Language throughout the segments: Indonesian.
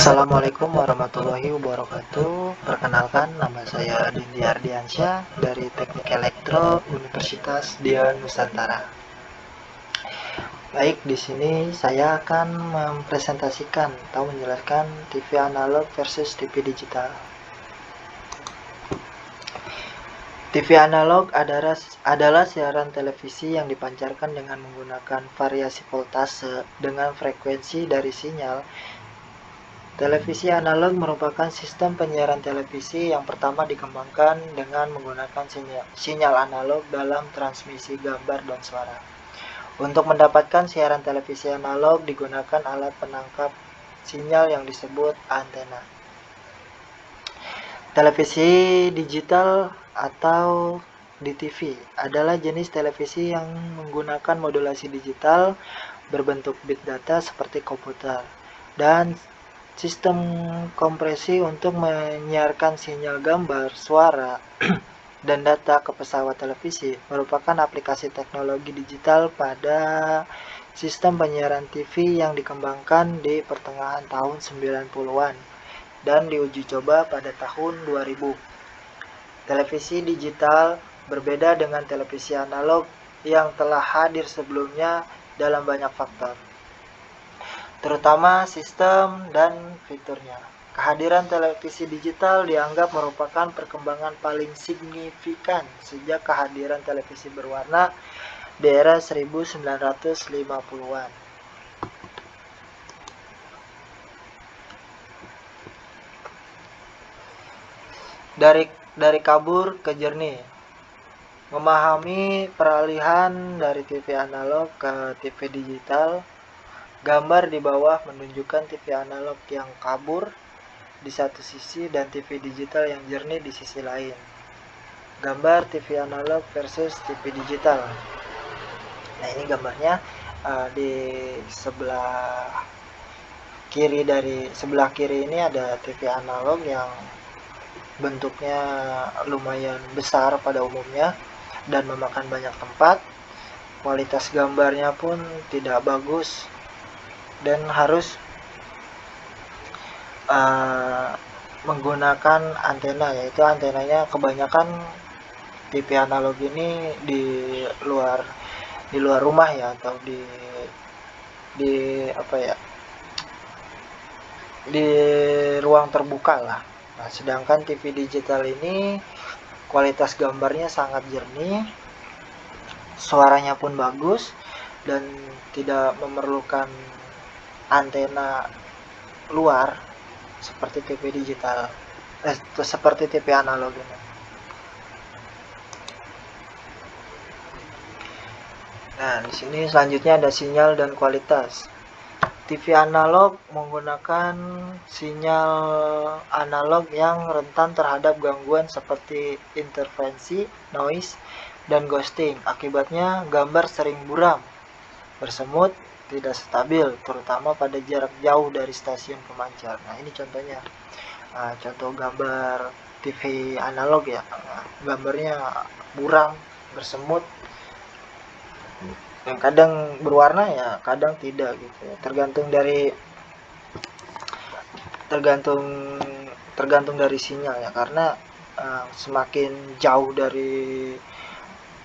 Assalamualaikum warahmatullahi wabarakatuh. Perkenalkan, nama saya Dindi Ardiansyah dari Teknik Elektro Universitas Dian Nusantara. Baik, di sini saya akan mempresentasikan atau menjelaskan TV analog versus TV digital. TV analog adalah siaran televisi yang dipancarkan dengan menggunakan variasi voltase dengan frekuensi dari sinyal. Televisi analog merupakan sistem penyiaran televisi yang pertama dikembangkan dengan menggunakan sinyal analog dalam transmisi gambar dan suara. Untuk mendapatkan siaran televisi analog digunakan alat penangkap sinyal yang disebut antena. Televisi digital atau DTV adalah jenis televisi yang menggunakan modulasi digital berbentuk bit data seperti komputer dan sistem kompresi untuk menyiarkan sinyal gambar, suara, dan data ke pesawat televisi merupakan aplikasi teknologi digital pada sistem penyiaran TV yang dikembangkan di pertengahan tahun 90-an dan diuji coba pada tahun 2000. Televisi digital berbeda dengan televisi analog yang telah hadir sebelumnya dalam banyak faktor, terutama sistem dan fiturnya. Kehadiran televisi digital dianggap merupakan perkembangan paling signifikan sejak kehadiran televisi berwarna di era 1950-an. Dari kabur ke jernih. Memahami peralihan dari TV analog ke TV digital. Gambar di bawah menunjukkan TV analog yang kabur di satu sisi dan TV digital yang jernih di sisi lain. Gambar TV analog versus TV digital. Nah, ini gambarnya di sebelah kiri ini ada TV analog yang bentuknya lumayan besar pada umumnya dan memakan banyak tempat. Kualitas gambarnya pun tidak bagus dan harus menggunakan antena, yaitu antenanya kebanyakan TV analog ini di luar rumah ya, atau di ruang terbuka lah. Nah, sedangkan TV digital ini kualitas gambarnya sangat jernih, suaranya pun bagus dan tidak memerlukan antena luar seperti TV digital, seperti TV analog ini. Nah, di sini selanjutnya ada sinyal dan kualitas. TV analog menggunakan sinyal analog yang rentan terhadap gangguan seperti interferensi, noise, dan ghosting. Akibatnya gambar sering buram, bersemut, tidak stabil, terutama pada jarak jauh dari stasiun pemancar. Nah, ini contohnya. Contoh gambar TV analog ya. Gambarnya buram, bersemut, yang kadang berwarna ya, kadang tidak gitu ya. Tergantung dari sinyal ya, karena semakin jauh dari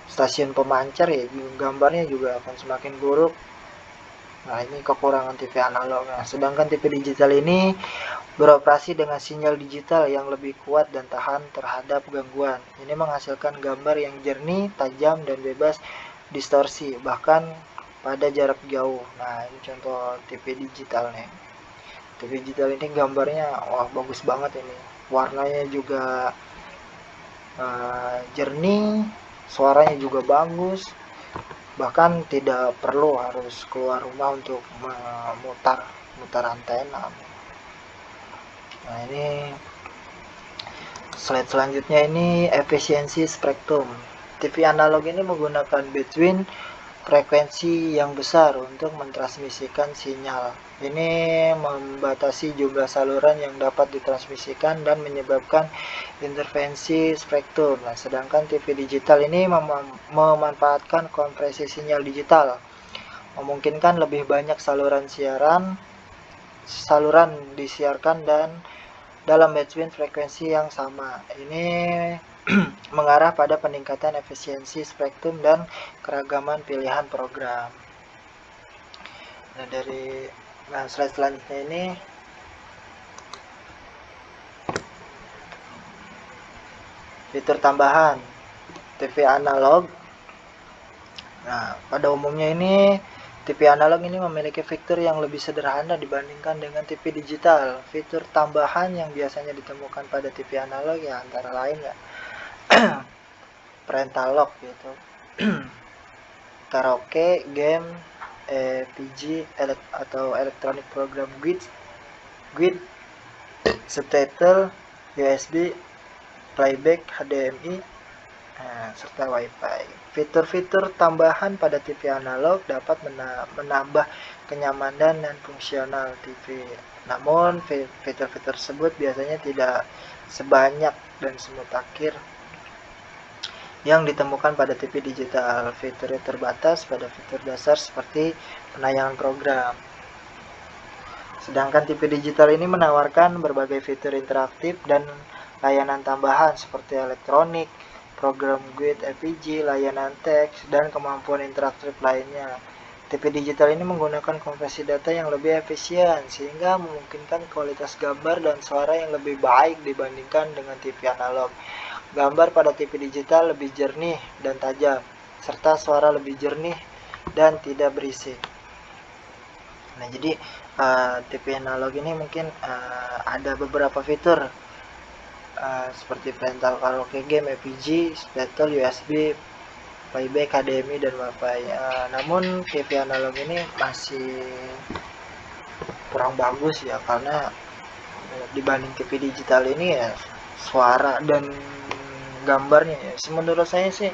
stasiun pemancar ya gambarnya juga akan semakin buruk. Nah, ini kekurangan TV analog. Nah, sedangkan TV digital ini beroperasi dengan sinyal digital yang lebih kuat dan tahan terhadap gangguan. Ini menghasilkan gambar yang jernih, tajam, dan bebas distorsi, bahkan pada jarak jauh. Nah, ini contoh TV digital nih. TV digital ini gambarnya wah bagus banget ini. Warnanya juga jernih, suaranya juga bagus. Bahkan tidak perlu harus keluar rumah untuk memutar antena. Nah, ini slide selanjutnya ini efisiensi spektrum. TV analog ini menggunakan bandwidth frekuensi yang besar untuk mentransmisikan sinyal. Ini membatasi jumlah saluran yang dapat ditransmisikan dan menyebabkan interferensi spektrum. Nah, sedangkan TV digital ini memanfaatkan kompresi sinyal digital, memungkinkan lebih banyak saluran siaran saluran disiarkan dan dalam bandwidth frekuensi yang sama. Ini mengarah pada peningkatan efisiensi spektrum dan keragaman pilihan program. Nah, slide selanjutnya ini fitur tambahan TV analog. Nah, pada umumnya ini TV analog ini memiliki fitur yang lebih sederhana dibandingkan dengan TV digital. Fitur tambahan yang biasanya ditemukan pada TV analog ya antara lain ya parental lock gitu, karaoke, game, PG atau electronic program guide, subtitle, USB, playback, HDMI, serta WiFi. Fitur-fitur tambahan pada TV analog dapat menambah kenyamanan dan fungsional TV. Namun, fitur-fitur tersebut biasanya tidak sebanyak dan semutakhir yang ditemukan pada TV digital. Fiturnya terbatas pada fitur dasar seperti penayangan program. Sedangkan TV digital ini menawarkan berbagai fitur interaktif dan layanan tambahan seperti elektronik, program guide EPG, layanan teks, dan kemampuan interaktif lainnya. TV digital ini menggunakan konversi data yang lebih efisien sehingga memungkinkan kualitas gambar dan suara yang lebih baik dibandingkan dengan TV analog. Gambar pada TV digital lebih jernih dan tajam, serta suara lebih jernih dan tidak berisik. Nah, jadi TV analog ini mungkin ada beberapa fitur seperti parental karaoke game, EPG, subtitle, USB, playback, HDMI, dan WiFi. Namun TV analog ini masih kurang bagus ya, karena dibanding TV digital ini ya suara dan gambarnya ya, menurut saya sih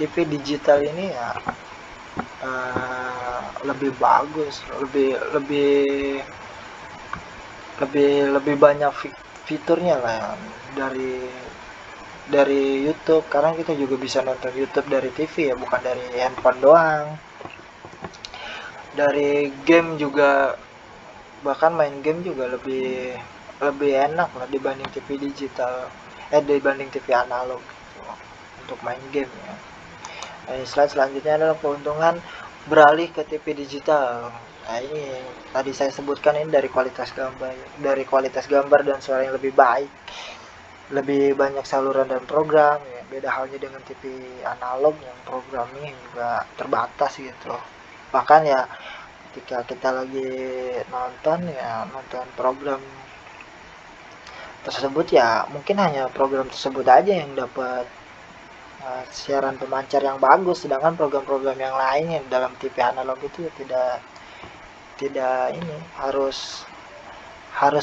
TV digital ini ya lebih bagus, lebih banyak fiturnya lah ya, dari YouTube. Karena kita juga bisa nonton YouTube dari TV ya, bukan dari handphone doang. Dari game juga, bahkan main game juga lebih enak lah dibanding TV digital, dibanding TV analog gitu, untuk main game ya. Nah, slide selanjutnya adalah keuntungan beralih ke TV digital. Nah, ini tadi saya sebutkan, ini dari kualitas gambar dan suara yang lebih baik, lebih banyak saluran dan program ya. Beda halnya dengan TV analog yang programnya juga terbatas gitu. Bahkan ya ketika kita lagi nonton program tersebut ya mungkin hanya program tersebut aja yang dapat siaran pemancar yang bagus, sedangkan program-program yang lainnya dalam TV analog itu tidak ini harus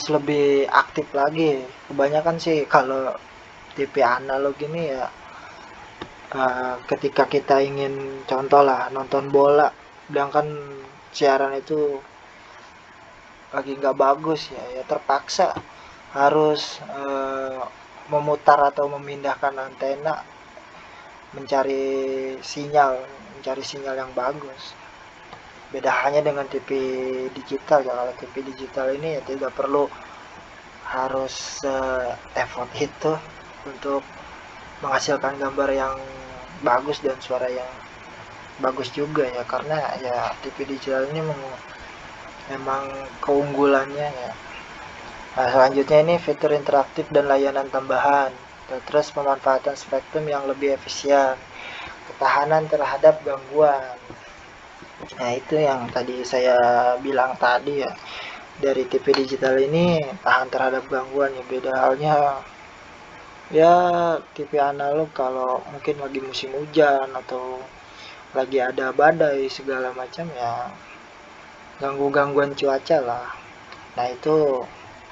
lebih aktif lagi. Kebanyakan sih kalau TV analog ini ya ketika kita ingin contoh lah nonton bola, sedangkan siaran itu lagi nggak bagus ya terpaksa harus memutar atau memindahkan antena mencari sinyal yang bagus. Beda halnya dengan TV digital ya. Kalau TV digital ini ya tidak perlu harus effort itu untuk menghasilkan gambar yang bagus dan suara yang bagus juga ya, karena ya TV digital ini memang keunggulannya ya. Nah, selanjutnya ini fitur interaktif dan layanan tambahan, terus pemanfaatan spektrum yang lebih efisien, ketahanan terhadap gangguan. Nah, itu yang tadi saya bilang tadi ya, dari TV digital ini tahan terhadap gangguan ya. Beda halnya ya TV analog kalau mungkin lagi musim hujan atau lagi ada badai segala macam ya, gangguan cuaca lah. Nah, itu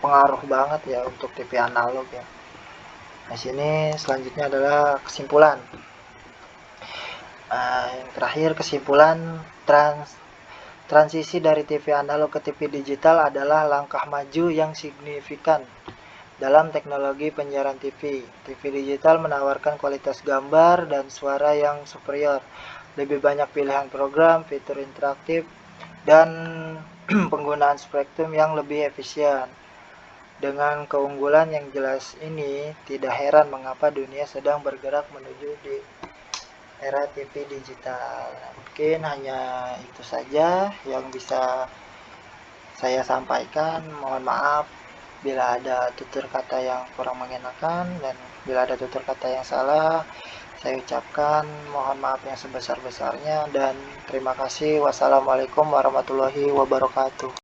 pengaruh banget ya untuk TV analog ya. Nah, sini selanjutnya adalah kesimpulan. Yang terakhir, kesimpulan transisi dari TV analog ke TV digital adalah langkah maju yang signifikan dalam teknologi penyiaran TV. TV digital menawarkan kualitas gambar dan suara yang superior, lebih banyak pilihan program, fitur interaktif, dan penggunaan spektrum yang lebih efisien. Dengan keunggulan yang jelas ini, tidak heran mengapa dunia sedang bergerak menuju di era TV digital. Mungkin hanya itu saja yang bisa saya sampaikan. Mohon maaf bila ada tutur kata yang kurang mengenakan, dan bila ada tutur kata yang salah, saya ucapkan mohon maaf yang sebesar-besarnya, dan terima kasih. Wassalamualaikum warahmatullahi wabarakatuh.